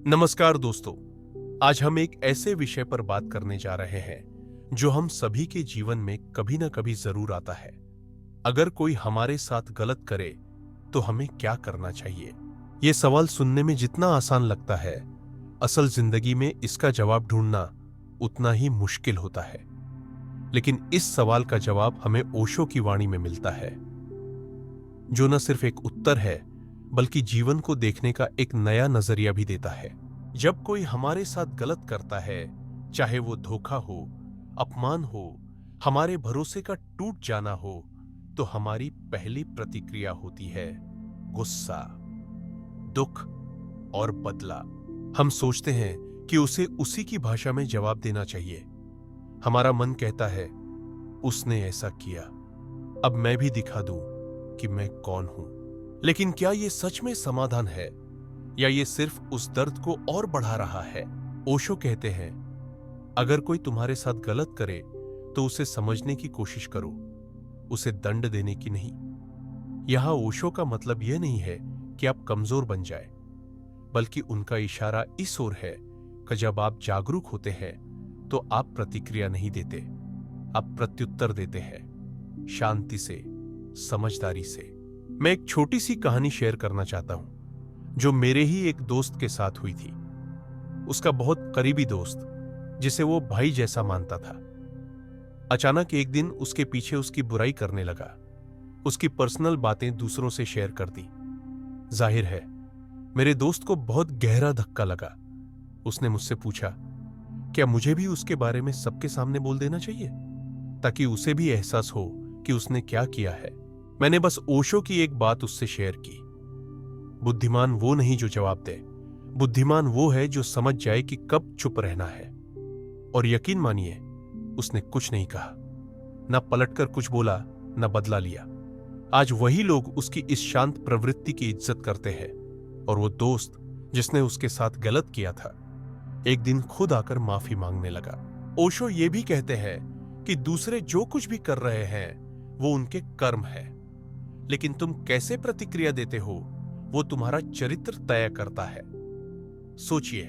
नमस्कार दोस्तों। आज हम एक ऐसे विषय पर बात करने जा रहे हैं जो हम सभी के जीवन में कभी ना कभी जरूर आता है। अगर कोई हमारे साथ गलत करे तो हमें क्या करना चाहिए? यह सवाल सुनने में जितना आसान लगता है, असल जिंदगी में इसका जवाब ढूंढना उतना ही मुश्किल होता है। लेकिन इस सवाल का जवाब हमें ओशो की वाणी में मिलता है, जो न सिर्फ एक उत्तर है बल्कि जीवन को देखने का एक नया नजरिया भी देता है। जब कोई हमारे साथ गलत करता है, चाहे वो धोखा हो, अपमान हो, हमारे भरोसे का टूट जाना हो, तो हमारी पहली प्रतिक्रिया होती है गुस्सा, दुख और बदला। हम सोचते हैं कि उसे उसी की भाषा में जवाब देना चाहिए। हमारा मन कहता है, उसने ऐसा किया, अब मैं भी दिखा दूं कि मैं कौन हूं। लेकिन क्या यह सच में समाधान है या ये सिर्फ उस दर्द को और बढ़ा रहा है? ओशो कहते हैं, अगर कोई तुम्हारे साथ गलत करे तो उसे समझने की कोशिश करो, उसे दंड देने की नहीं। यहां ओशो का मतलब यह नहीं है कि आप कमजोर बन जाए, बल्कि उनका इशारा इस ओर है कि जब आप जागरूक होते हैं तो आप प्रतिक्रिया नहीं देते, आप प्रत्युत्तर देते हैं, शांति से, समझदारी से। मैं एक छोटी सी कहानी शेयर करना चाहता हूं जो मेरे ही एक दोस्त के साथ हुई थी। उसका बहुत करीबी दोस्त, जिसे वो भाई जैसा मानता था, अचानक एक दिन उसके पीछे उसकी बुराई करने लगा। उसकी पर्सनल बातें दूसरों से शेयर कर दी। जाहिर है, मेरे दोस्त को बहुत गहरा धक्का लगा। उसने मुझसे पूछा, क्या मुझे भी उसके बारे में सबके सामने बोल देना चाहिए, ताकि उसे भी एहसास हो कि उसने क्या किया है? मैंने बस ओशो की एक बात उससे शेयर की, बुद्धिमान वो नहीं जो जवाब दे, बुद्धिमान वो है जो समझ जाए कि कब चुप रहना है। और यकीन मानिए, उसने कुछ नहीं कहा, ना पलटकर कुछ बोला, ना बदला लिया। आज वही लोग उसकी इस शांत प्रवृत्ति की इज्जत करते हैं, और वो दोस्त जिसने उसके साथ गलत किया था, एक दिन खुद आकर माफी मांगने लगा। ओशो ये भी कहते हैं कि दूसरे जो कुछ भी कर रहे हैं वो उनके कर्म है, लेकिन तुम कैसे प्रतिक्रिया देते हो वो तुम्हारा चरित्र तय करता है। सोचिए,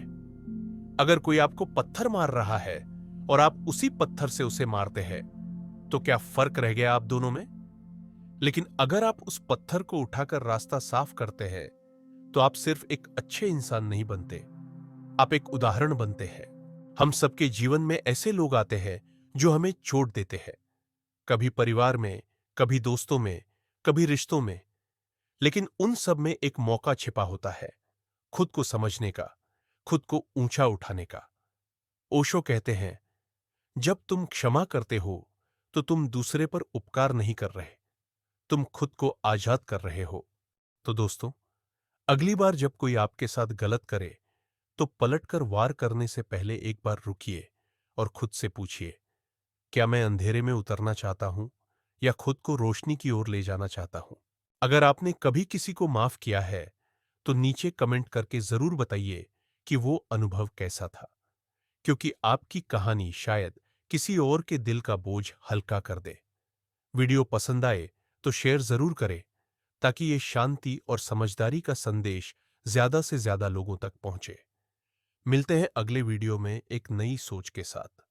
अगर कोई आपको पत्थर मार रहा है और आप उसी पत्थर से उसे मारते हैं, तो क्या फर्क रह गया आप दोनों में? लेकिन अगर आप उस पत्थर को उठाकर रास्ता साफ करते हैं, तो आप सिर्फ एक अच्छे इंसान नहीं बनते, आप एक उदाहरण बनते हैं। हम सबके जीवन में ऐसे लोग आते हैं जो हमें चोट देते हैं, कभी परिवार में, कभी दोस्तों में, कभी रिश्तों में। लेकिन उन सब में एक मौका छिपा होता है, खुद को समझने का, खुद को ऊंचा उठाने का। ओशो कहते हैं, जब तुम क्षमा करते हो तो तुम दूसरे पर उपकार नहीं कर रहे, तुम खुद को आजाद कर रहे हो। तो दोस्तों, अगली बार जब कोई आपके साथ गलत करे तो पलटकर वार करने से पहले एक बार रुकिए और खुद से पूछिए, क्या मैं अंधेरे में उतरना चाहता हूं या खुद को रोशनी की ओर ले जाना चाहता हूं? अगर आपने कभी किसी को माफ किया है तो नीचे कमेंट करके जरूर बताइए कि वो अनुभव कैसा था, क्योंकि आपकी कहानी शायद किसी और के दिल का बोझ हल्का कर दे। वीडियो पसंद आए तो शेयर जरूर करें, ताकि ये शांति और समझदारी का संदेश ज्यादा से ज्यादा लोगों तक पहुंचे। मिलते हैं अगले वीडियो में एक नई सोच के साथ।